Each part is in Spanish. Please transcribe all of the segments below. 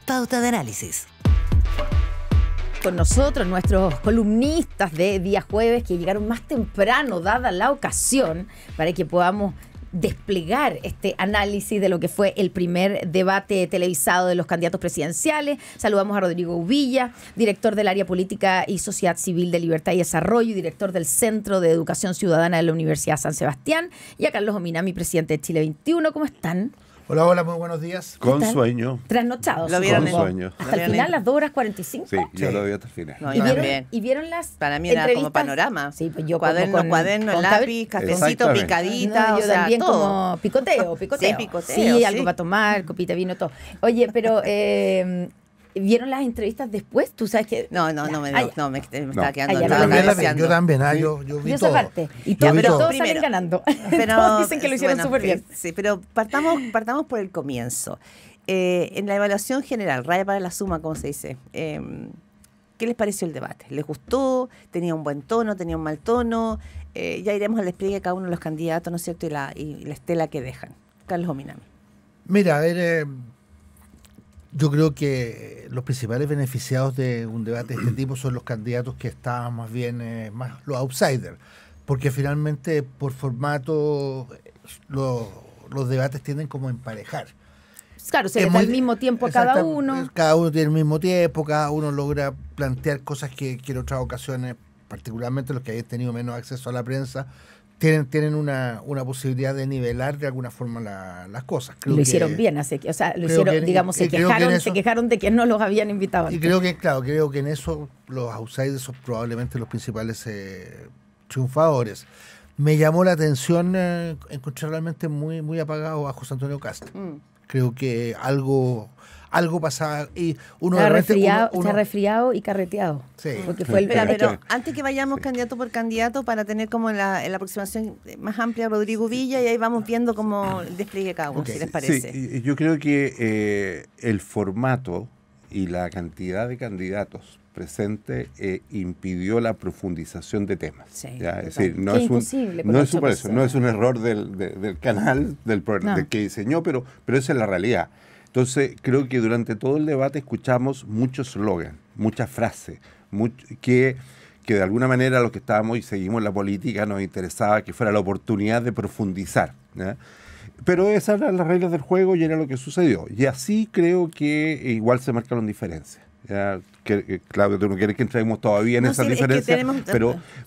Pauta de Análisis. Con nosotros, nuestros columnistas de día jueves que llegaron más temprano, dada la ocasión, para que podamos desplegar este análisis de lo que fue el primer debate televisado de los candidatos presidenciales. Saludamos a Rodrigo Uvilla, director del área política y sociedad civil de Libertad y Desarrollo y director del Centro de Educación Ciudadana de la Universidad San Sebastián, y a Carlos Ominami, presidente de Chile 21. ¿Cómo están? Hola, hola, muy buenos días. Con sueño. Trasnochados. ¿Lo vieron? Con sueño. Hasta el final, las 2:45. Sí, yo lo vi hasta el final. No, ¿Y vieron las para mí era como panorama. Sí, pues yo cuaderno, lápiz, cafecito, picadita, no, yo o sea, también todo. Como picoteo. Sí, picoteo. Sí, algo para tomar, copita de vino, todo. Oye, pero ¿vieron las entrevistas después? Tú sabes que... No, me estaba quedando. Yo también, yo vi esa todo. parte. Y Yo vi pero todo. todos salen ganando. Pero todos dicen que lo hicieron súper bien. Sí, pero partamos por el comienzo. En la evaluación general, raya para la suma, como se dice, ¿qué les pareció el debate? ¿Les gustó? ¿Tenía un buen tono? ¿Tenía un mal tono? Ya iremos al despliegue de cada uno de los candidatos, ¿no es cierto? Y la estela que dejan. Carlos Ominami. Mira, a ver, yo creo que los principales beneficiados de un debate de este tipo son los candidatos que estaban más bien, más los outsiders, porque finalmente por formato los debates tienden como a emparejar. Claro, se les da el mismo tiempo a cada uno. Cada uno tiene el mismo tiempo, cada uno logra plantear cosas que en otras ocasiones, particularmente los que hayan tenido menos acceso a la prensa, tienen una posibilidad de nivelar de alguna forma las cosas. Creo lo hicieron bien, se quejaron de que no los habían invitado antes. Y creo que en eso los outsiders son probablemente los principales triunfadores. Me llamó la atención encontrar realmente muy, muy apagado a José Antonio Cast. Creo que algo pasaba y uno está resfriado y carreteado. Sí. Porque fue pero antes que vayamos candidato por candidato, para tener como en la aproximación más amplia Rodrigo Villa, y ahí vamos viendo cómo el despliegue cada uno, si les parece. Sí, yo creo que el formato y la cantidad de candidatos presentes impidió la profundización de temas. Sí, es decir, no es un error del canal, del que diseñó, pero esa es la realidad. Entonces, creo que durante todo el debate escuchamos muchos slogans, muchas frases, que de alguna manera los que estábamos y seguimos la política nos interesaba que fuera la oportunidad de profundizar, ¿ya? Pero esas eran las reglas del juego y era lo que sucedió. Y así creo que igual se marcaron diferencias. Ya, Claudio, tú no quieres que entremos todavía en esas diferencias,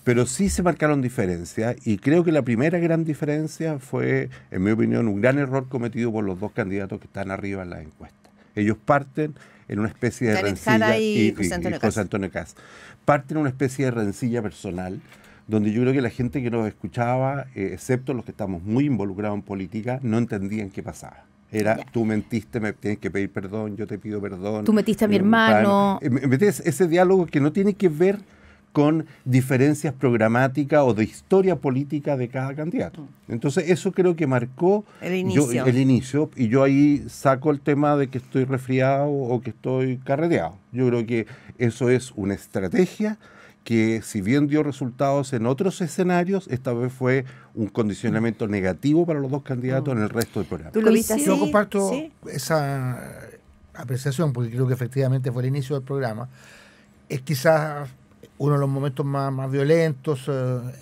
pero sí se marcaron diferencias, y creo que la primera gran diferencia fue, en mi opinión, un gran error cometido por los dos candidatos que están arriba en la encuesta. Ellos parten en una especie de rencilla, y José Antonio Cast. Parten en una especie de rencilla personal, donde yo creo que la gente que nos escuchaba, excepto los que estamos muy involucrados en política, no entendían qué pasaba. Tú mentiste, me tienes que pedir perdón, yo te pido perdón. Tú metiste a mi hermano. Ese diálogo que no tiene que ver con diferencias programáticas o de historia política de cada candidato. Entonces eso creo que marcó el inicio, y yo ahí saco el tema de que estoy resfriado o que estoy carreteado. Yo creo que eso es una estrategia que, si bien dio resultados en otros escenarios, esta vez fue un condicionamiento negativo para los dos candidatos en el resto del programa. ¿Tú lo viste así? Yo comparto esa apreciación, porque creo que efectivamente fue el inicio del programa. Es quizás uno de los momentos más violentos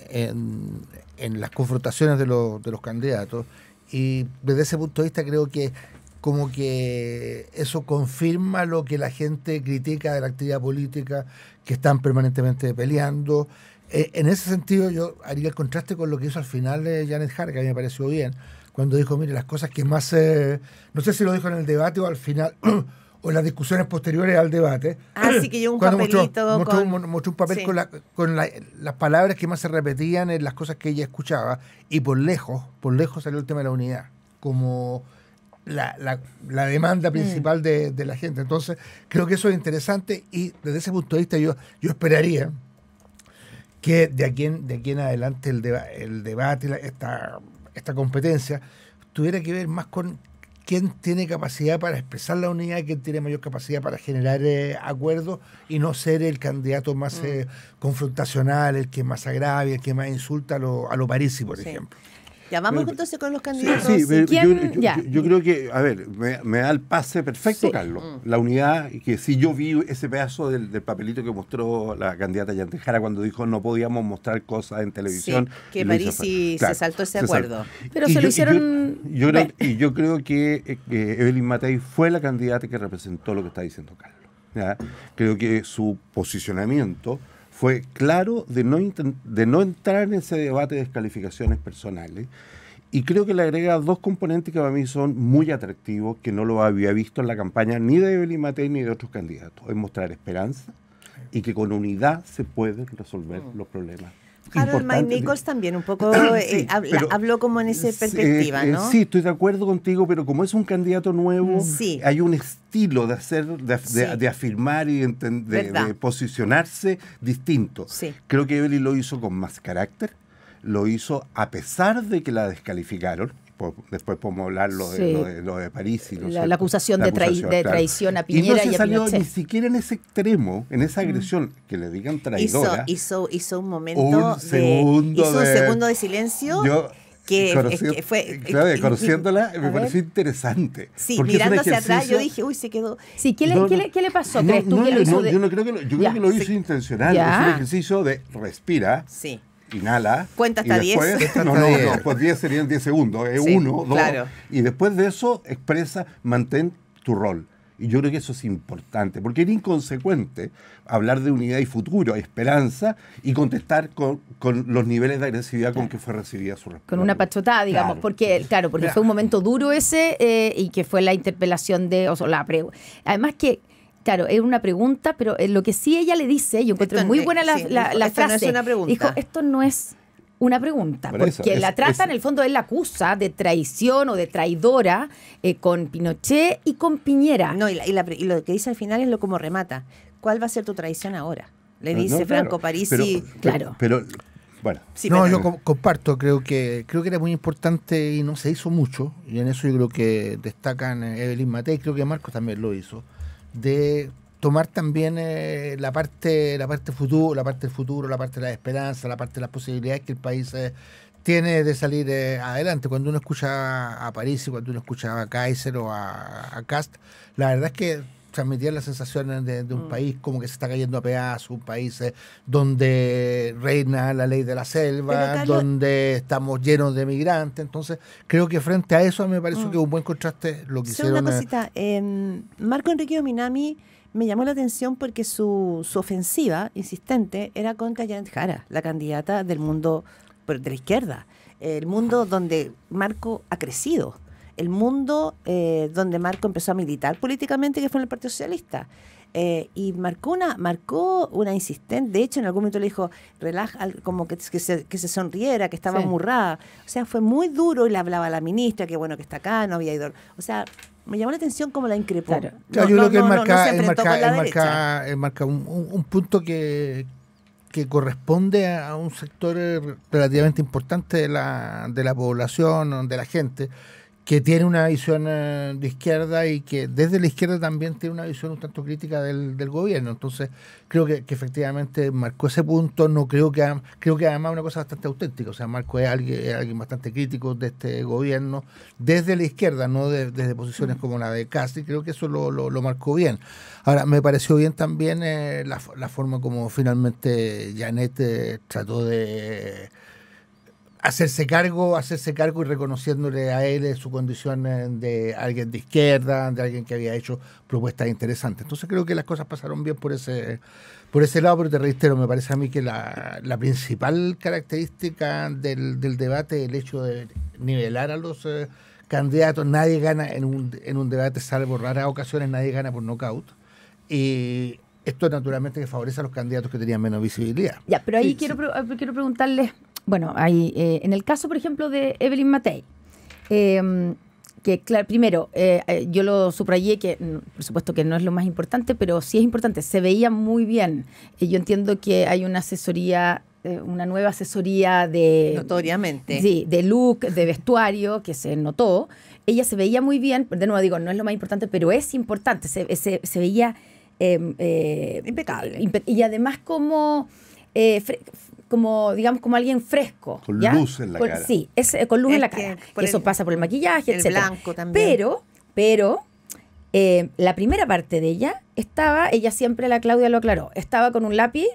en las confrontaciones de los candidatos, y desde ese punto de vista creo que como que eso confirma lo que la gente critica de la actividad política, que están permanentemente peleando. En ese sentido yo haría el contraste con lo que hizo al final Janet Jara, que a mí me pareció bien, cuando dijo, mire, las cosas que más, no sé si lo dijo en el debate o al final, o en las discusiones posteriores al debate. Sí, que llevó un papelito. Mostró un papel con las palabras que más se repetían en las cosas que ella escuchaba, y por lejos salió el tema de la unidad, como la demanda principal de la gente. Entonces, creo que eso es interesante, y desde ese punto de vista yo esperaría que de aquí en adelante el debate, esta competencia, tuviera que ver más con quién tiene capacidad para expresar la unidad, quién tiene mayor capacidad para generar acuerdos, y no ser el candidato más confrontacional, el que más agravia, el que más insulta a lo Parisi, por ejemplo. Ya vamos entonces con los candidatos. Sí, yo creo que, a ver, me da el pase perfecto, Carlos. La unidad, que si yo vi ese pedazo del papelito que mostró la candidata Yantejara cuando dijo no podíamos mostrar cosas en televisión. Que Parisi se saltó ese acuerdo. Pero se lo hicieron... Yo creo que Evelyn Matei fue la candidata que representó lo que está diciendo Carlos. ¿Ya? Creo que su posicionamiento fue claro de no entrar en ese debate de descalificaciones personales, y creo que le agrega dos componentes que para mí son muy atractivos, que no lo había visto en la campaña ni de Evelyn Matei ni de otros candidatos. Es mostrar esperanza y que con unidad se pueden resolver los problemas. Harold Mike Nichols también un poco habló como en esa perspectiva, ¿no? Sí, estoy de acuerdo contigo, pero como es un candidato nuevo, hay un estilo de hacer, de afirmar y de posicionarse distinto. Sí. Creo que Evelyn lo hizo con más carácter, lo hizo a pesar de que la descalificaron. Después podemos hablar lo de París. La acusación de traición a Piñera y a Pinochet. Y no se salió ni siquiera en ese extremo, en esa agresión, que le digan traidora. Hizo un momento un segundo de silencio. Conociéndola, me pareció interesante. Sí, mirando hacia atrás, yo dije, se quedó. Sí, ¿qué le pasó? ¿Crees tú que lo hizo? Yo creo que lo hizo intencional. Es un ejercicio de respira. Sí. Inhala. Cuenta hasta 10. Pues 10 serían 10 segundos. Es 1, 2. Claro. Y después de eso expresa, mantén tu rol. Y yo creo que eso es importante, porque era inconsecuente hablar de unidad y futuro, esperanza, y contestar con los niveles de agresividad con que fue recibida su respuesta. Con una pachotada, digamos, porque fue un momento duro ese, y que fue la interpelación además que, claro, es una pregunta, pero lo que sí ella le dice, yo encuentro muy buena la frase. No es una pregunta. Dijo, esto no es una pregunta, porque la trata, en el fondo, él la acusa de traición o de traidora con Pinochet y con Piñera. No, y lo que dice al final es lo como remata. ¿Cuál va a ser tu traición ahora? Le dice Franco Parisi. Pero bueno. Sí, yo comparto, creo que era muy importante y no se hizo mucho, y en eso yo creo que destacan Evelyn Matei, creo que Marcos también lo hizo, de tomar también la parte futuro, la parte del futuro, la parte de la esperanza, la parte de las posibilidades que el país tiene de salir adelante. Cuando uno escucha a Parisi, cuando uno escucha a Kaiser o a Kast, la verdad es que transmitían la sensación de un país como que se está cayendo a pedazos, un país donde reina la ley de la selva, Carlos, donde estamos llenos de migrantes. Entonces, creo que frente a eso me pareció que un buen contraste lo que hicieron. Una cosita, Marco Enrique Ominami me llamó la atención porque su ofensiva insistente era contra Janet Jara, la candidata del mundo de la izquierda, el mundo donde Marco ha crecido, el mundo donde Marco empezó a militar políticamente, que fue en el Partido Socialista. Y marcó una insistente. De hecho, en algún momento le dijo, relaja, como que se sonriera, que estaba amurrada. O sea, fue muy duro, y le hablaba a la ministra, que bueno que está acá, no había ido. O sea, me llamó la atención cómo la increpó. Claro. Yo creo que él marca un punto que corresponde a un sector relativamente importante de la población, de la gente, que tiene una visión de izquierda, y que desde la izquierda también tiene una visión un tanto crítica del gobierno. Entonces, creo que efectivamente marcó ese punto. No creo que además una cosa bastante auténtica. O sea, Marco es alguien bastante crítico de este gobierno desde la izquierda, no desde posiciones como la de Casti. Creo que eso lo marcó bien. Ahora, me pareció bien también la forma como finalmente Janet trató de hacerse cargo y reconociéndole a él su condición de alguien de izquierda, de alguien que había hecho propuestas interesantes. Entonces creo que las cosas pasaron bien por ese lado, pero te reitero, me parece a mí que la principal característica del debate es el hecho de nivelar a los candidatos. Nadie gana en un debate, salvo raras ocasiones, nadie gana por nocaut. Y esto naturalmente que favorece a los candidatos que tenían menos visibilidad. Ya, pero ahí quiero preguntarles. Bueno, hay, en el caso, por ejemplo, de Evelyn Matei, que claro, primero, yo lo subrayé, que por supuesto que no es lo más importante, pero sí es importante, se veía muy bien. Yo entiendo que hay una asesoría, una nueva asesoría de... Notoriamente. Sí, de look, de vestuario, que se notó. Ella se veía muy bien, de nuevo digo, no es lo más importante, pero es importante, se veía... impecable. Y además como... digamos, como alguien fresco. Con ¿ya? luz en la cara. Sí, con luz en la cara. Eso pasa por el maquillaje, el etcétera. blanco también. Pero la primera parte de ella siempre, la Claudia lo aclaró, estaba con un lápiz.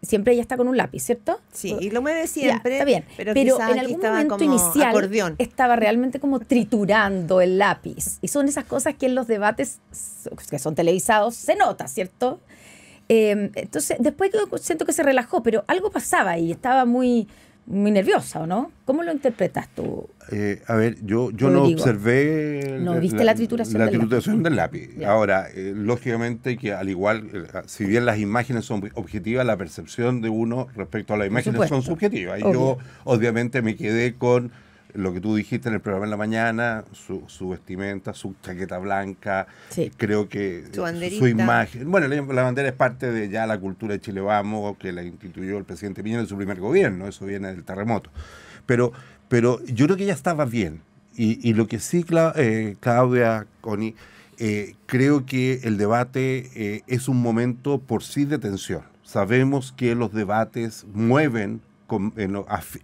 Siempre ella está con un lápiz, ¿cierto? Sí, y lo mueve siempre. Ya, está bien, pero en algún momento inicial acordeón. Estaba realmente como triturando el lápiz. Y son esas cosas que en los debates que son televisados se nota, ¿cierto? Entonces, después siento que se relajó, pero algo pasaba y estaba muy nerviosa, ¿o no? ¿Cómo lo interpretas tú? A ver, yo no observé ¿No viste la trituración del lápiz? Ahora, lógicamente que al igual, si bien las imágenes son objetivas, la percepción de uno respecto a las imágenes son subjetivas. Y yo obviamente me quedé con lo que tú dijiste en el programa en la mañana, su vestimenta, su chaqueta blanca, creo que su imagen. Bueno, la bandera es parte de ya la cultura de Chile Vamos, que la instituyó el presidente Piñera en su primer gobierno, eso viene del terremoto. Pero yo creo que ella estaba bien. Y lo que sí, Claudia, Connie, creo que el debate es un momento por sí de tensión. Sabemos que los debates mueven,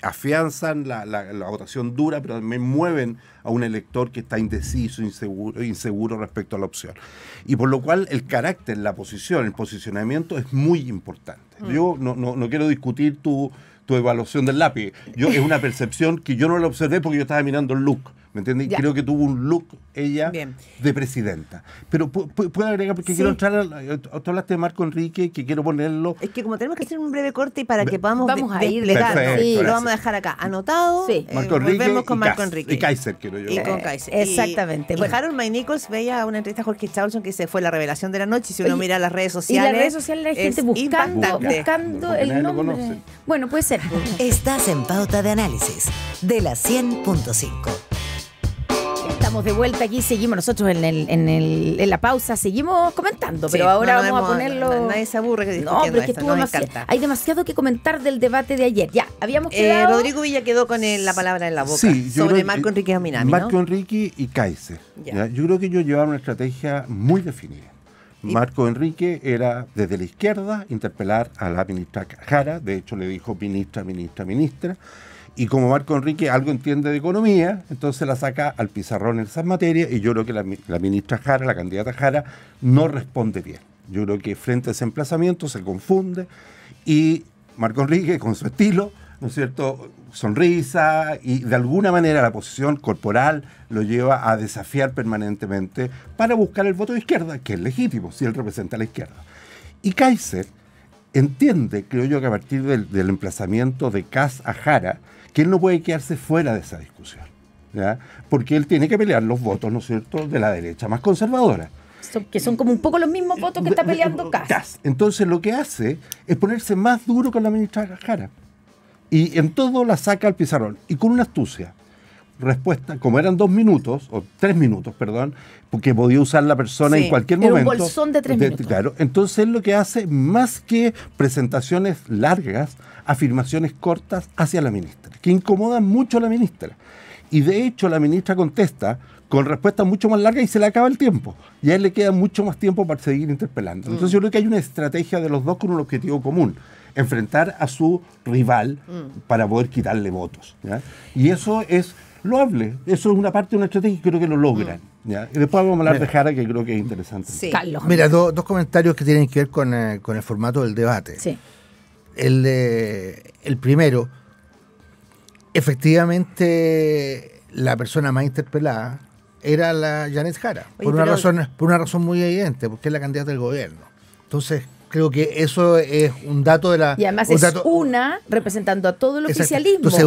afianzan la votación dura, pero también mueven a un elector que está indeciso, inseguro respecto a la opción. Y por lo cual el carácter, la posición, el posicionamiento es muy importante. Yo no quiero discutir tu evaluación del lápiz. Es una percepción que yo no la observé porque yo estaba mirando el look. ¿Me entiendes? Creo que tuvo un look ella de presidenta. Pero puedo agregar, porque quiero entrar tú hablaste de Marco Enrique, que quiero ponerlo. Es que como tenemos que hacer un breve corte y para que podamos desplegar, lo vamos a dejar acá anotado. Marco Enrique volvemos con Marco Enrique. Y Kaiser, quiero yo. Y con Kaiser. Exactamente. Y Harold May Nichols veía una entrevista a Jorge Charlson que se fue la revelación de la noche. Y si uno mira las redes sociales. Y las redes sociales la gente buscando el nombre. Bueno, puede ser. Estás en Pauta de Análisis de la 100.5. Estamos de vuelta aquí, seguimos nosotros en la pausa, seguimos comentando, pero ahora vamos a ponerlo. Nadie se aburre que no, pero es que hay demasiado que comentar del debate de ayer. Ya, habíamos quedado. Rodrigo Villa quedó con la palabra en la boca sobre Marco Enrique Minami, Marco Enrique y Kaiser. Yo creo que ellos llevaron una estrategia muy definida. Marco Enrique era desde la izquierda interpelar a la ministra Jara, de hecho le dijo ministra. Y como Marco Enrique algo entiende de economía, entonces la saca al pizarrón en esas materias, y yo creo que la ministra Jara, la candidata Jara, no responde bien. Yo creo que frente a ese emplazamiento se confunde, y Marco Enrique, con su estilo, ¿no es cierto?, sonrisa, y de alguna manera la posición corporal lo lleva a desafiar permanentemente para buscar el voto de izquierda, que es legítimo, si él representa a la izquierda. Y Kaiser entiende, creo yo, que a partir del emplazamiento de Kast a Jara, que él no puede quedarse fuera de esa discusión, ¿ya? Porque él tiene que pelear los votos, ¿no es cierto?, de la derecha más conservadora. Que son como un poco los mismos votos que está peleando Kast. Entonces lo que hace es ponerse más duro con la ministra Jara. Y en todo la saca al pizarrón. Y con una astucia. Respuesta, como eran 2 minutos, o 3 minutos, perdón, porque podía usar la persona en cualquier momento. Un bolsón de 3 minutos. Claro, entonces lo que hace, más que presentaciones largas, afirmaciones cortas hacia la ministra, que incomodan mucho a la ministra. Y de hecho la ministra contesta con respuestas mucho más largas y se le acaba el tiempo. Y a él le queda mucho más tiempo para seguir interpelando. Entonces yo creo que hay una estrategia de los dos con un objetivo común: enfrentar a su rival para poder quitarle votos, ¿ya? Y eso es loable, eso es una parte de una estrategia y creo que lo logran, ¿ya? Y después vamos a hablar de Jara, que creo que es interesante. Sí. Carlos. Mira, dos comentarios que tienen que ver con el formato del debate. Sí. El primero, efectivamente la persona más interpelada era la Janet Jara. Oye, por una razón muy evidente, porque es la candidata del gobierno. Entonces, creo que eso es un dato de la... Y además una representando a todo el oficialismo. Entonces es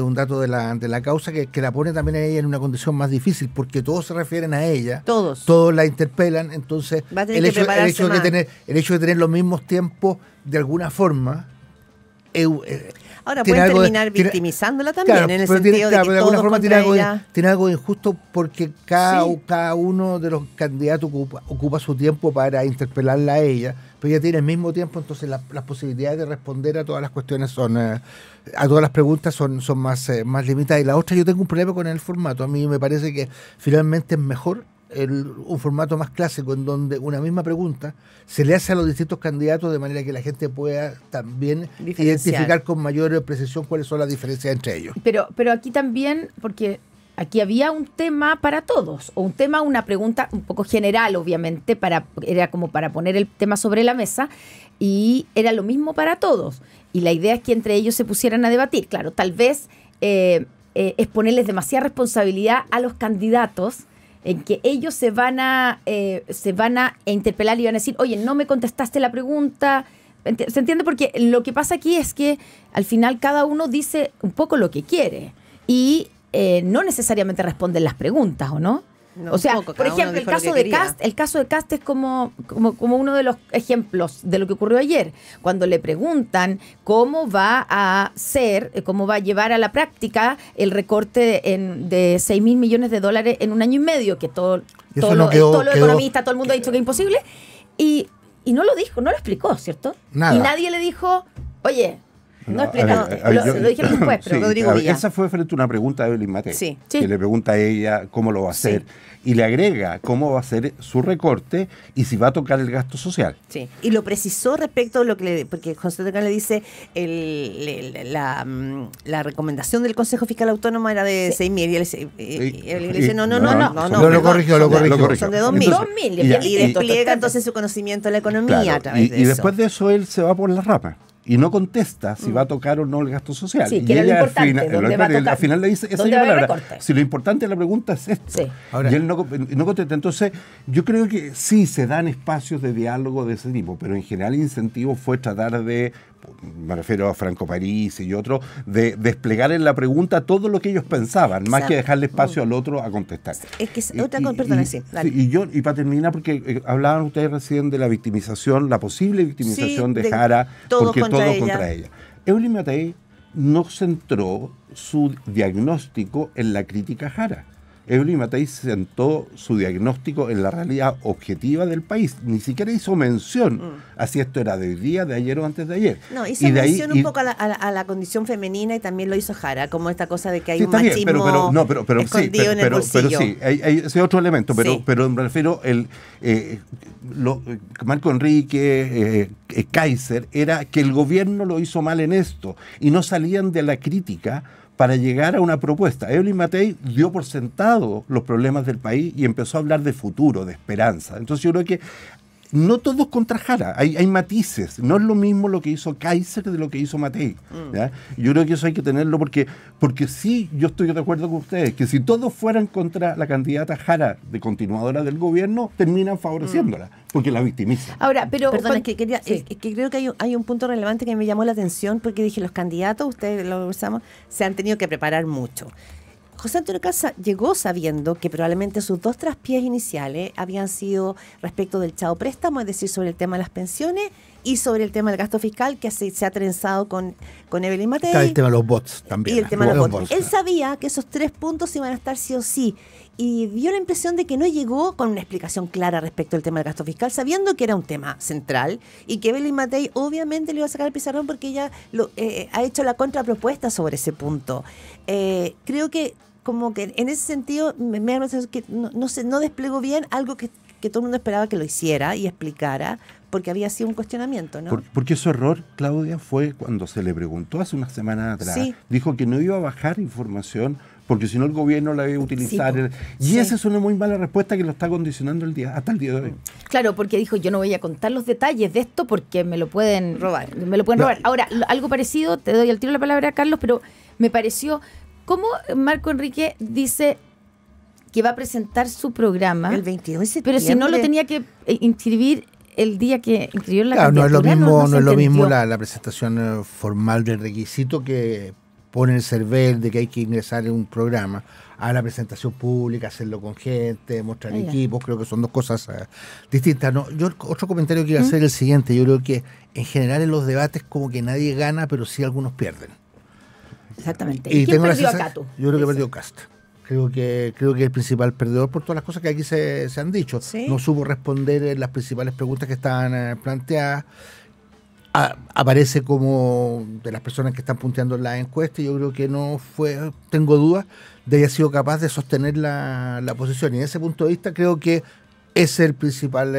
un dato de la causa que la pone también a ella en una condición más difícil, porque todos se refieren a ella. Todos la interpelan. Entonces el hecho de tener los mismos tiempos, de alguna forma... Ahora pueden terminar victimizándola también, claro, en el sentido de que de alguna forma tiene algo de injusto, porque cada uno de los candidatos ocupa su tiempo para interpelarla a ella, pero ella tiene el mismo tiempo, entonces las posibilidades de responder a todas las cuestiones a todas las preguntas son más limitadas. Y la otra, yo tengo un problema con el formato. A mí me parece que finalmente es mejor un formato más clásico en donde una misma pregunta se le hace a los distintos candidatos de manera que la gente pueda también identificar con mayor precisión cuáles son las diferencias entre ellos. Pero aquí también, porque aquí había un tema para todos, o una pregunta un poco general, obviamente, era como para poner el tema sobre la mesa, y era lo mismo para todos. Y la idea es que entre ellos se pusieran a debatir. Claro, tal vez es ponerles demasiada responsabilidad a los candidatos, en que ellos se van a interpelar y van a decir, oye, no me contestaste la pregunta. ¿Se entiende? Porque lo que pasa aquí es que al final cada uno dice un poco lo que quiere y no necesariamente responden las preguntas, ¿o no? No, o sea, poco, por ejemplo, el caso de Kast es como uno de los ejemplos de lo que ocurrió ayer, cuando le preguntan cómo va a llevar a la práctica el recorte de 6.000 millones de dólares en un año y medio, que todos los economistas, todo el mundo ha dicho que es imposible, y no lo dijo, no lo explicó, ¿cierto? Nada. Y nadie le dijo, oye, no explicaste. Lo dijeron después, pero sí, Rodrigo Villa. Esa fue frente a una pregunta de Evelyn Matei, sí. que le pregunta a ella cómo lo va a hacer, y le agrega cómo va a ser su recorte y si va a tocar el gasto social. Sí, y lo precisó respecto a lo que porque José Tocán le dice la recomendación del Consejo Fiscal Autónomo era de 6.000 y él le dice no, lo corrigió. Son de 2.000 y despliega entonces su conocimiento de la economía, claro, a través de eso. Y después de eso él se va por la rama y no contesta si va a tocar o no el gasto social. Sí, y que era lo ella importante, al final le dice esa palabra. Si lo importante de la pregunta es esto. Sí. Y él no contesta. Entonces, yo creo que sí se dan espacios de diálogo de ese tipo, pero en general el incentivo fue tratar de, me refiero a Franco París y otros, de desplegar en la pregunta todo lo que ellos pensaban, más que dejarle espacio al otro a contestar. Es que otra cosa, perdona, sí. Y para terminar, porque hablaban ustedes recién de la victimización, la posible victimización de Jara, porque todo contra ella. Evelyn Matei no centró su diagnóstico en la crítica a Jara. Evelyn Matei sentó su diagnóstico en la realidad objetiva del país. Ni siquiera hizo mención a si esto era de hoy día, de ayer o antes de ayer. No, hizo mención un poco a la condición femenina y también lo hizo Jara, como esta cosa de que hay un machismo escondido en el bolsillo. Pero sí, hay ese otro elemento. Pero me refiero, Marco Enrique, Kaiser, era que el gobierno lo hizo mal en esto y no salían de la crítica para llegar a una propuesta. Evelyn Matei dio por sentado los problemas del país y empezó a hablar de futuro, de esperanza. Entonces yo creo que no todos contra Jara, hay matices. No es lo mismo lo que hizo Kaiser de lo que hizo Matei. ¿Ya? Yo creo que eso hay que tenerlo porque sí, yo estoy de acuerdo con ustedes, que si todos fueran contra la candidata Jara de continuadora del gobierno, terminan favoreciéndola, porque la victimiza. Ahora, pero... Perdón, es que creo que hay un punto relevante que me llamó la atención, porque dije, los candidatos, ustedes lo usamos, se han tenido que preparar mucho. José Antonio Kast llegó sabiendo que probablemente sus dos traspiés iniciales habían sido respecto del chao préstamo, es decir, sobre el tema de las pensiones y sobre el tema del gasto fiscal, que se ha trenzado con Evelyn Matei. Está el tema de los bots también. Y el tema de los bots. Él sabía que esos 3 puntos iban a estar sí o sí. Y dio la impresión de que no llegó con una explicación clara respecto al tema del gasto fiscal, sabiendo que era un tema central y que Evelyn Matei obviamente le iba a sacar el pizarrón porque ella ha hecho la contrapropuesta sobre ese punto. Creo que como que en ese sentido me da la sensación que no desplegó bien algo que todo el mundo esperaba que lo hiciera y explicara, porque había sido un cuestionamiento, ¿no? Porque su error, Claudia, fue cuando se le preguntó hace unas semanas atrás, dijo que no iba a bajar información porque si no el gobierno la iba a utilizar. Esa es una muy mala respuesta que lo está condicionando hasta el día de hoy. Claro, porque dijo, yo no voy a contar los detalles de esto porque me lo pueden robar. Ahora, algo parecido, te doy al tiro la palabra, Carlos, pero me pareció... ¿Cómo Marco Enrique dice que va a presentar su programa? El 22 de septiembre. Pero si no lo tenía que inscribir el día que inscribió la candidatura. No es lo mismo la presentación formal del requisito que pone el CERVEL de que hay que ingresar en un programa a la presentación pública, hacerlo con gente, mostrar equipos. Creo que son dos cosas distintas. No, yo otro comentario que quiero hacer es el siguiente. Yo creo que en general en los debates como que nadie gana, pero sí algunos pierden. Exactamente. ¿Y quién perdió acá tú? Yo creo que perdió Kast. Creo que el principal perdedor por todas las cosas que aquí se han dicho. ¿Sí? No supo responder las principales preguntas que estaban planteadas. aparece como de las personas que están punteando en la encuesta, y yo creo que no fue, tengo dudas de que haya sido capaz de sostener la posición. Y en ese punto de vista creo que es el principal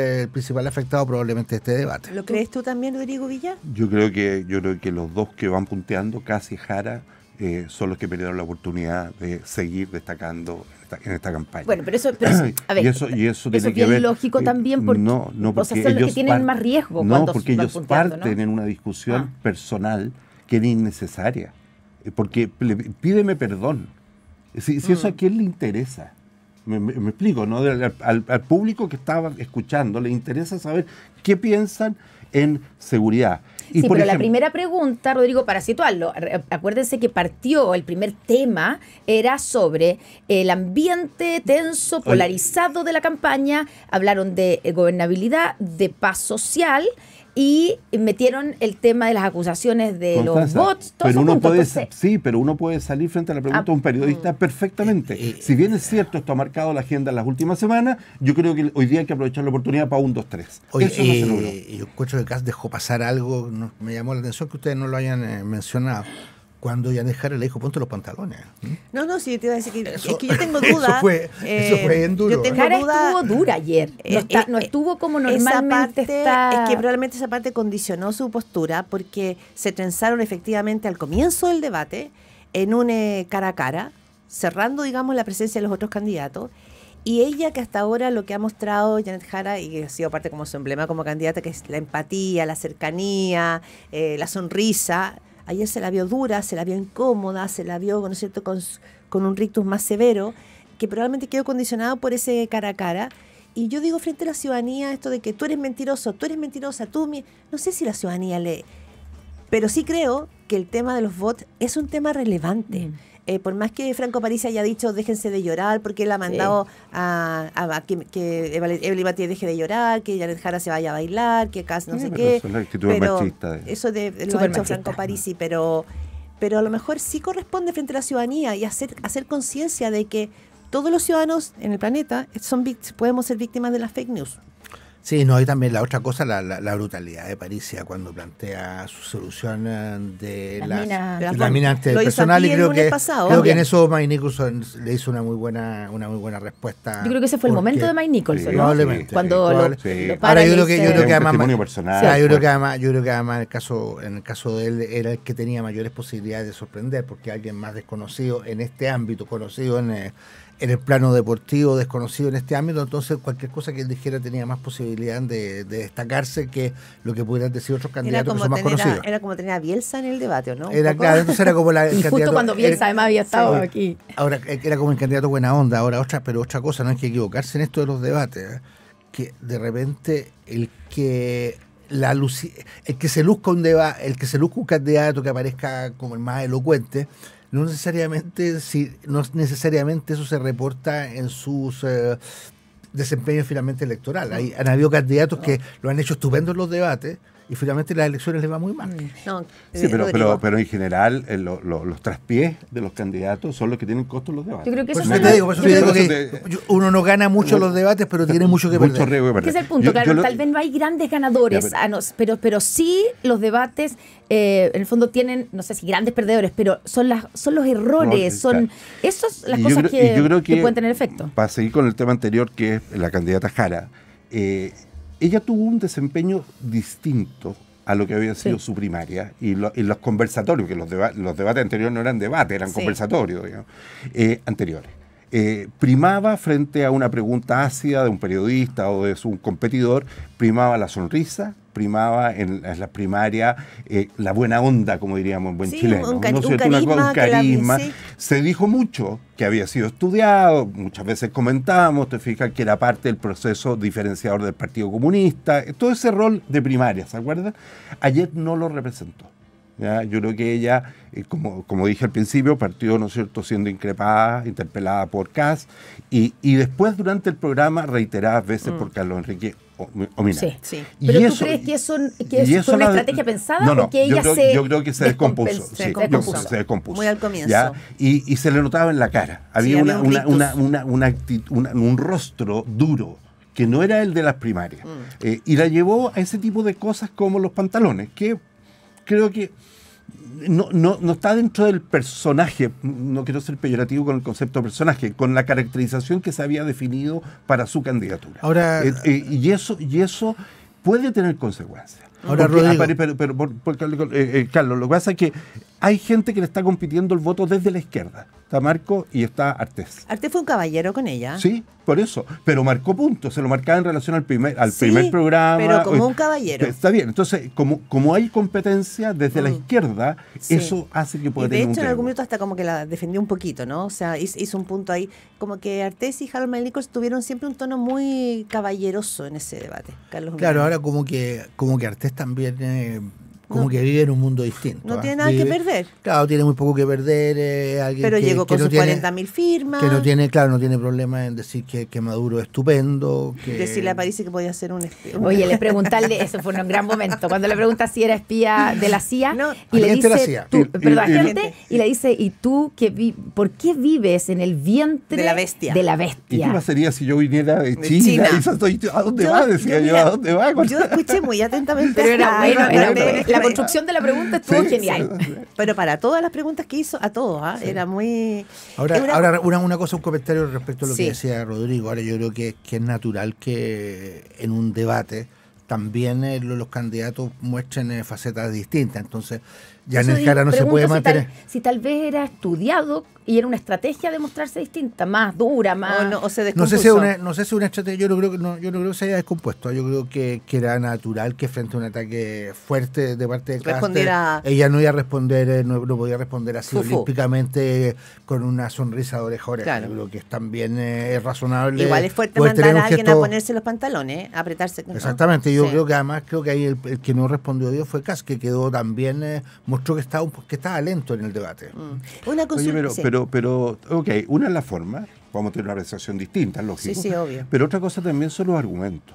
afectado probablemente de este debate. ¿Lo crees tú también, Rodrigo Villa? Yo creo que los dos que van punteando, Kast y Jara, son los que perdieron la oportunidad de seguir destacando en esta campaña. Bueno, pero eso a ver, eso tiene es que ver, lógico también porque, porque son los que tienen más riesgo. No, porque ellos parten ¿no? en una discusión personal que era innecesaria. Porque pídeme perdón. Si eso a quién le interesa. Me explico, ¿no? Al público que estaba escuchando le interesa saber qué piensan en seguridad. Sí, pero la primera pregunta, Rodrigo, para situarlo, acuérdense que el primer tema era sobre el ambiente tenso, polarizado de la campaña. Hablaron de gobernabilidad, de paz social y metieron el tema de las acusaciones de los bots. Pero uno puede salir frente a la pregunta de un periodista perfectamente. Si bien es cierto, esto ha marcado la agenda en las últimas semanas, yo creo que hoy día hay que aprovechar la oportunidad para 1, 2, 3. Oye, eso no se logró. Yo encuentro que Kast dejó pasar algo, me llamó la atención que ustedes no lo hayan mencionado. Cuando Janet Jara le dijo, ponte los pantalones. No, sí, te iba a decir que es que yo tengo dudas. Eso fue bien duro. Jara estuvo dura ayer. No estuvo como normalmente está. Es que probablemente esa parte condicionó su postura porque se trenzaron efectivamente al comienzo del debate en un cara a cara, cerrando, digamos, la presencia de los otros candidatos. Y ella, que hasta ahora lo que ha mostrado Janet Jara, y que ha sido parte como su emblema como candidata, que es la empatía, la cercanía, la sonrisa. Ayer se la vio dura, se la vio incómoda, se la vio, ¿no es cierto?, con un rictus más severo, que probablemente quedó condicionado por ese cara a cara. Y yo digo frente a la ciudadanía esto de que tú eres mentiroso, tú eres mentirosa, no sé si la ciudadanía lee, pero sí creo que el tema de los bots es un tema relevante. Por más que Franco Parisi haya dicho déjense de llorar, porque él ha mandado a que Evelyn Mathieu deje de llorar, que Janet Jara se vaya a bailar, que Kast no sé qué. Eso es la actitud machista. Eso lo ha hecho Franco Parisi, pero a lo mejor sí corresponde frente a la ciudadanía y hacer conciencia de que todos los ciudadanos en el planeta podemos ser víctimas de las fake news. Sí, no, y también la otra cosa, la brutalidad de Parisi cuando plantea su solución de la mina antipersonal, y creo que en eso Mike Nicholson le hizo una muy buena respuesta. Yo creo que ese fue el momento de Mike Nicholson, ¿no? Probablemente. Cuando ahora yo creo que además personal, yo creo que además en el caso de él era el que tenía mayores posibilidades de sorprender, porque alguien más desconocido en este ámbito, conocido en el plano deportivo, desconocido en este ámbito, entonces cualquier cosa que él dijera tenía más posibilidad de destacarse que lo que pudieran decir otros candidatos que son más conocidos. Era como tener a Bielsa en el debate, ¿no? Era claro, entonces era como el candidato. Justo cuando Bielsa además había estado aquí. Ahora era como el candidato buena onda, pero otra cosa, no hay que equivocarse en esto de los debates, que de repente el que se luzca un debate, el que se luzca un candidato que aparezca como el más elocuente, no necesariamente eso se reporta en sus desempeños finalmente electorales. Han habido candidatos que lo han hecho estupendo en los debates y finalmente las elecciones les va muy mal. Sí, pero en general los traspiés de los candidatos son los que tienen costo en los debates. Yo creo que por eso te digo que uno no gana mucho los debates, pero tiene mucho que perder. Ese es el punto, tal vez no hay grandes ganadores, pero sí los debates en el fondo tienen, no sé si grandes perdedores, pero son los errores, son esas las cosas que pueden tener efecto. Para seguir con el tema anterior, que es la candidata Jara, ella tuvo un desempeño distinto a lo que había sido su primaria y los conversatorios, que los debates anteriores no eran debates, eran conversatorios, digamos, anteriores. Primaba frente a una pregunta ácida de un periodista o de su competidor, primaba la sonrisa, primaba en las primarias la buena onda, como diríamos en buen chileno. Un carisma. Se dijo mucho que había sido estudiado, muchas veces comentamos, te fijas que era parte del proceso diferenciador del Partido Comunista, todo ese rol de primaria, ¿se acuerdan? Ayer no lo representó. ¿Ya? Yo creo que ella, como dije al principio, partió, ¿no es cierto?, siendo increpada, interpelada por Kast, y después durante el programa reiteradas veces por Carlos Enrique Ominami. Sí. ¿Pero tú crees que eso fue una estrategia pensada o que ella yo creo que se descompuso. Se descompuso. Muy al comienzo. ¿Ya? Y se le notaba en la cara. Había un rostro duro que no era el de las primarias. Y la llevó a ese tipo de cosas como los pantalones, que creo que no está dentro del personaje, no quiero ser peyorativo con el concepto de personaje, con la caracterización que se había definido para su candidatura. Ahora, y eso puede tener consecuencias. Ahora, Rodrigo. Carlos, lo que pasa es que hay gente que le está compitiendo el voto desde la izquierda. Está Marco y está Artés. Artés fue un caballero con ella. Sí, por eso. Pero marcó puntos, se lo marcaba en relación al primer programa. Pero como un caballero. Está bien. Entonces, como hay competencia desde la izquierda, eso hace que pueda tener un. De hecho, en algún momento hasta como que la defendió un poquito, ¿no? O sea, hizo un punto ahí. Como que Artés y Harold Nichols tuvieron siempre un tono muy caballeroso en ese debate. Carlos. Claro, ahora como que Artés también que vive en un mundo distinto. No tiene nada que perder. Claro, tiene muy poco que perder. Alguien pero llegó con sus 40.000 firmas. Que no tiene problema en decir que Maduro es estupendo. Decirle a París que podía ser un espía. Oye, le preguntarle, eso fue un gran momento, cuando le pregunta si era espía de la CIA, y le dice, y le dice, ¿y tú por qué vives en el vientre de la bestia? ¿Y qué pasaría si yo viniera de China? ¿A dónde va? Decía yo, ¿a dónde va? Yo escuché muy atentamente. Pero era bueno, la construcción de la pregunta estuvo genial. Sí. Pero para todas las preguntas que hizo, a todos, era muy... Ahora una cosa, un comentario respecto a lo que decía Rodrigo. Ahora yo creo que es natural que en un debate también los candidatos muestren facetas distintas. Entonces, ya en el cara no se puede mantener. Si tal vez era estudiado y era una estrategia de mostrarse distinta, más dura, más... O se no sé si es una estrategia, yo no creo que se haya descompuesto. Yo creo que era natural que frente a un ataque fuerte de parte de Caster, ella no iba a responder, no podía responder así olímpicamente con una sonrisa de oreja a oreja. Claro. Yo creo que también es razonable. Igual es fuerte mandar a alguien a ponerse los pantalones, a apretarse. Exactamente, yo creo que además ahí el que no respondió bien fue Kass, que quedó también, mostró que estaba lento en el debate. Una consulta. Oye, pero, ok, una es la forma, vamos a tener una apreciación distinta, lógico. Sí, obvio. Pero otra cosa también son los argumentos.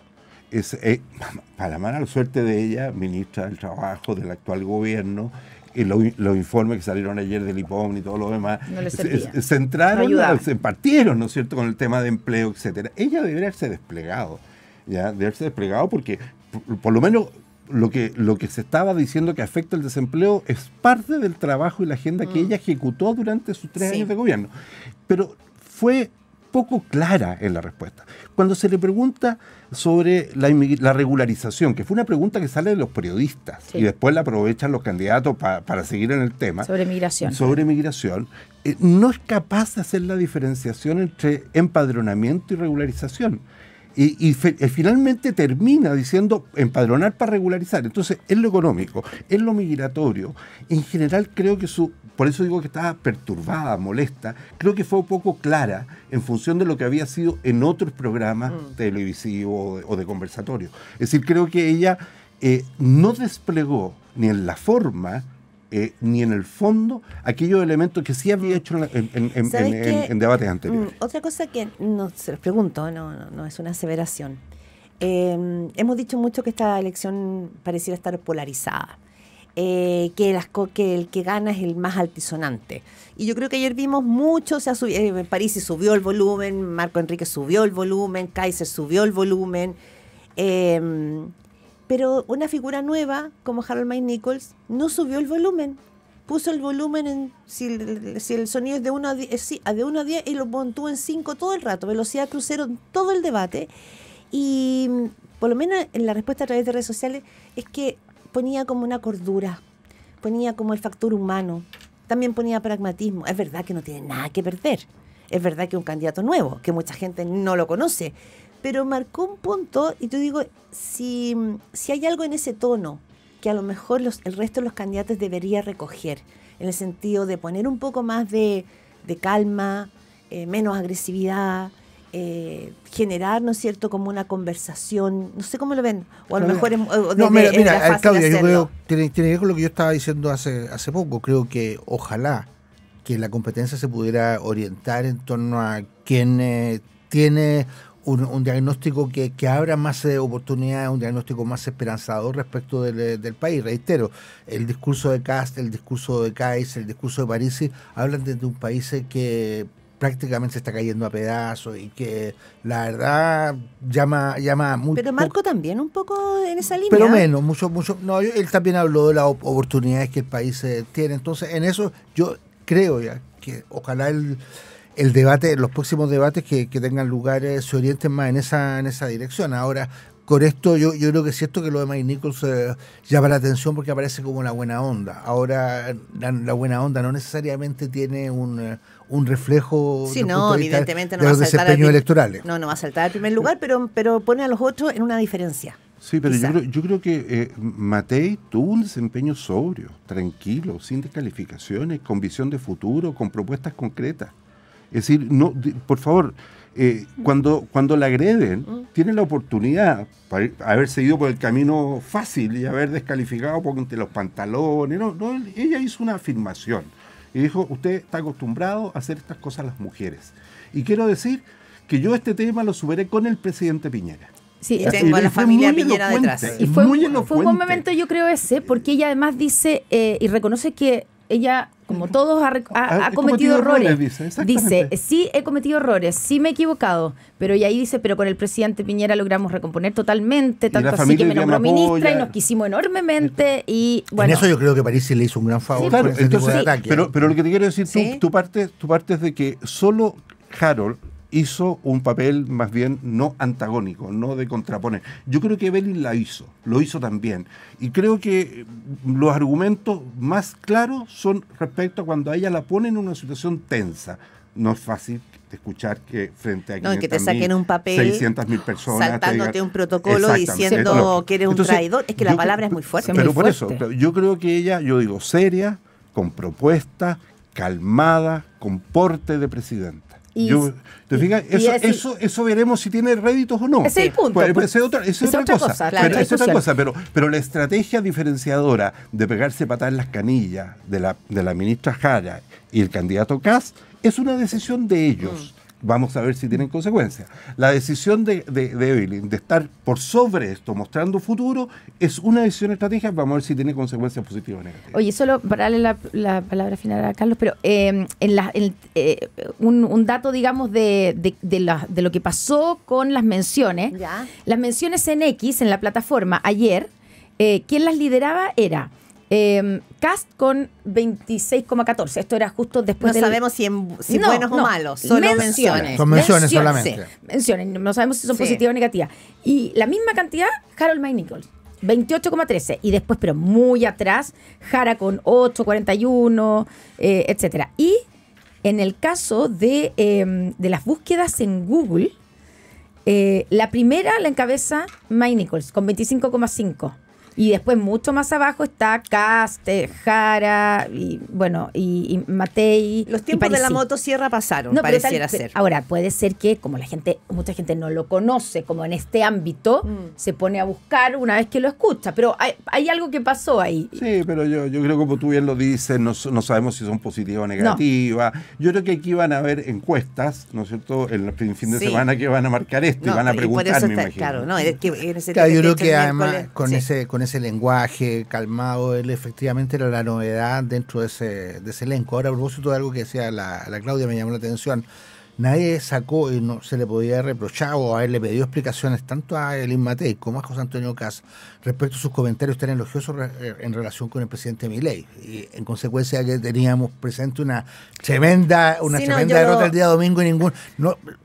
Para mala suerte de ella, ministra del Trabajo del actual gobierno, y los informes que salieron ayer del IPOM y todo lo demás, no centraron, se partieron, ¿no es cierto?, con el tema de empleo, etcétera. Ella debería haberse desplegado, porque por lo menos lo que se estaba diciendo que afecta el desempleo es parte del trabajo y la agenda que ella ejecutó durante sus 3 años de gobierno. Pero fue poco clara en la respuesta. Cuando se le pregunta sobre la regularización, que fue una pregunta que sale de los periodistas y después la aprovechan los candidatos para seguir en el tema. Sobre migración. No es capaz de hacer la diferenciación entre empadronamiento y regularización. Y finalmente termina diciendo empadronar para regularizar. Entonces, en lo económico, en lo migratorio, en general creo que por eso digo que estaba perturbada, molesta, creo que fue un poco clara en función de lo que había sido en otros programas televisivos o de conversatorio. Es decir, creo que ella no desplegó ni en la forma ni en el fondo aquellos elementos que sí había hecho en debates anteriores. Otra cosa que no se los pregunto, no es una aseveración. Hemos dicho mucho que esta elección pareciera estar polarizada, que el que gana es el más altisonante. Y yo creo que ayer vimos mucho, Parisi subió el volumen, Marco Enrique subió el volumen, Kaiser subió el volumen. Pero una figura nueva, como Harold Nichols, no subió el volumen. Puso el volumen si el sonido es de 1 a 10, de 1 a 10 y lo mantuvo en 5 todo el rato, velocidad crucero en todo el debate. Y por lo menos en la respuesta a través de redes sociales es que ponía como una cordura, ponía como el factor humano, también ponía pragmatismo. Es verdad que no tiene nada que perder, es verdad que es un candidato nuevo, que mucha gente no lo conoce, pero marcó un punto, y te digo, si hay algo en ese tono que a lo mejor el resto de los candidatos debería recoger, en el sentido de poner un poco más de calma, menos agresividad, generar, ¿no es cierto?, como una conversación, no sé cómo lo ven, o a lo mejor es mira, Claudia, yo creo tiene que ver con lo que yo estaba diciendo hace poco. Creo que ojalá que la competencia se pudiera orientar en torno a quien tiene un diagnóstico que abra más oportunidades, un diagnóstico más esperanzador respecto del país. Reitero, el discurso de Kast, el discurso de Kaiser, el discurso de Parisi hablan de un país que prácticamente se está cayendo a pedazos y que la verdad llama muy Pero Marco también un poco en esa línea. pero menos, mucho. No, él también habló de las oportunidades que el país tiene. Entonces, en eso yo creo ya que ojalá el debate, los próximos debates que tengan lugar se orienten más en esa dirección. Ahora, con esto yo creo que es cierto que lo de Mike Nichols llama la atención porque aparece como la buena onda. Ahora, la buena onda no necesariamente tiene un reflejo sí, no, evidentemente no de va los a saltar desempeños electorales. No va a saltar al primer lugar, pero pone a los otros en una diferencia. Sí, pero yo creo que Matei tuvo un desempeño sobrio, tranquilo, sin descalificaciones, con visión de futuro, con propuestas concretas. Es decir, no, por favor, cuando la agreden, tiene la oportunidad para haber seguido por el camino fácil y haber descalificado porque los pantalones. No, ella hizo una afirmación y dijo, usted está acostumbrado a hacer estas cosas a las mujeres. Y quiero decir que yo este tema lo superé con el presidente Piñera. Sí, tengo a la familia Piñera detrás. Y fue un buen momento, yo creo, ese, porque ella además dice y reconoce que ella, como todos, ha cometido errores. Dice, sí he cometido errores, sí me he equivocado, pero y ahí dice, pero con el presidente Piñera logramos recomponer totalmente, tanto así que me nombró ministra y nos quisimos enormemente. Y bueno, en eso yo creo que París le hizo un gran favor, claro, con ese tipo de ataque. Pero lo que te quiero decir, tú partes de que solo Harold hizo un papel más bien no antagónico, no de contraponer. Yo creo que Evelyn lo hizo también. Y creo que los argumentos más claros son respecto a cuando a ella la ponen en una situación tensa. No es fácil escuchar que frente a 500.000, que te saquen un papel 600.000 personas saltándote un protocolo diciendo que eres un traidor. Es que la palabra es muy fuerte. Pero por eso, yo creo que ella, seria, con propuesta, calmada, con porte de presidenta. ¿Te fijas? Eso veremos si tiene réditos o no. Ese es el punto. Esa es otra cosa. Pero la estrategia diferenciadora de pegarse patada en las canillas de la ministra Jara y el candidato Kast es una decisión de ellos. Vamos a ver si tienen consecuencias. La decisión de Evelyn de estar por sobre esto, mostrando futuro, es una decisión estratégica. Vamos a ver si tiene consecuencias positivas o negativas. Oye, solo para darle la palabra final a Carlos, pero un dato, digamos, de lo que pasó con las menciones. ¿Ya? Las menciones en X, en la plataforma, ayer, quien las lideraba era Kast con 26,14. Esto era justo después No sabemos si buenos o malos, solo menciones. Son menciones solamente. Sí, menciones, no sabemos si son positivas o negativas. Y la misma cantidad, Harold Mike Nichols, 28,13. Y después, pero muy atrás, Jara con 8,41, etcétera. Y en el caso de las búsquedas en Google, la primera la encabeza Mike Nichols con 25,5. Y después mucho más abajo está Kast, Jara, y bueno, y Matei. Los tiempos de la motosierra pasaron, pareciera ser. Ahora, puede ser que como mucha gente no lo conoce, como en este ámbito, se pone a buscar una vez que lo escucha. Pero hay algo que pasó ahí. Sí, pero yo creo, como tú bien lo dices, no sabemos si son positivas o negativas. No. Yo creo que aquí van a haber encuestas, ¿no es cierto?, el fin de semana que van a marcar esto y van a preguntar, me imagino. Claro, no, yo creo que además con ese lenguaje calmado, él efectivamente era la novedad dentro de ese elenco. Ahora, a propósito de algo que decía la Claudia, me llamó la atención. Nadie sacó y no se le podía reprochar o haberle pedido explicaciones tanto a Evelyn Matei como a José Antonio Kast respecto a sus comentarios tan elogiosos en relación con el presidente Milei. Y en consecuencia que teníamos presente una tremenda derrota el día domingo y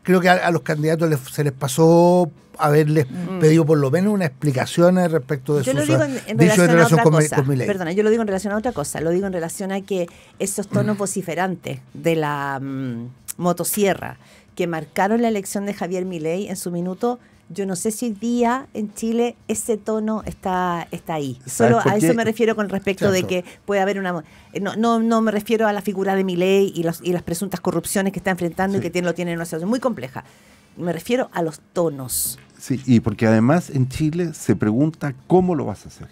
creo que a los candidatos se les pasó haberles pedido por lo menos una explicación respecto de yo sus dichos en relación con Milei. Perdona, yo lo digo en relación a otra cosa. Lo digo en relación a que esos tonos vociferantes de la motosierra que marcaron la elección de Javier Milei en su minuto, yo no sé si hoy día en Chile ese tono está ahí. Solo a eso me refiero con respecto de que puede haber una... No me refiero a la figura de Milei y las presuntas corrupciones que está enfrentando y que lo tiene en una situación muy compleja. Me refiero a los tonos. Sí, y porque además en Chile se pregunta cómo lo vas a hacer.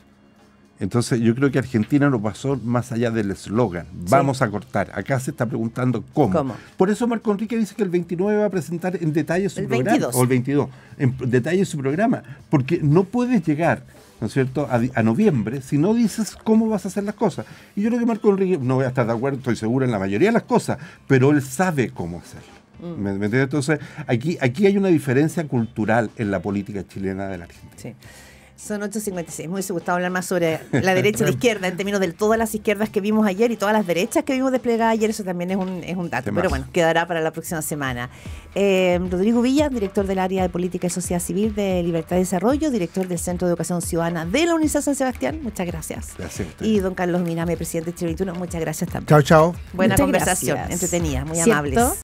Entonces yo creo que Argentina no pasó más allá del eslogan, vamos a cortar. Acá se está preguntando cómo. Por eso Marco Enrique dice que el 29 va a presentar en detalle su programa. 22. O el 22, en detalle su programa, porque no puedes llegar, ¿no es cierto?, a noviembre si no dices cómo vas a hacer las cosas. Y yo creo que Marco Enrique, no voy a estar de acuerdo, estoy seguro en la mayoría de las cosas, pero él sabe cómo hacerlo. ¿Me entiendes? Entonces, aquí hay una diferencia cultural en la política chilena de la Argentina. Sí. Son 8:56. Me hubiese gustado hablar más sobre la derecha y la izquierda, en términos de todas las izquierdas que vimos ayer y todas las derechas que vimos desplegadas ayer. Eso también es un dato. Pero bueno, quedará para la próxima semana. Rodrigo Villa, director del área de Política y Sociedad Civil de Libertad y Desarrollo, director del Centro de Educación Ciudadana de la Universidad San Sebastián. Muchas gracias. Gracias a usted. Y don Carlos Miname, presidente de Chile 21. Muchas gracias también. Chao, chao. Buena Muchas conversación, gracias. entretenida, muy ¿Cierto? amables.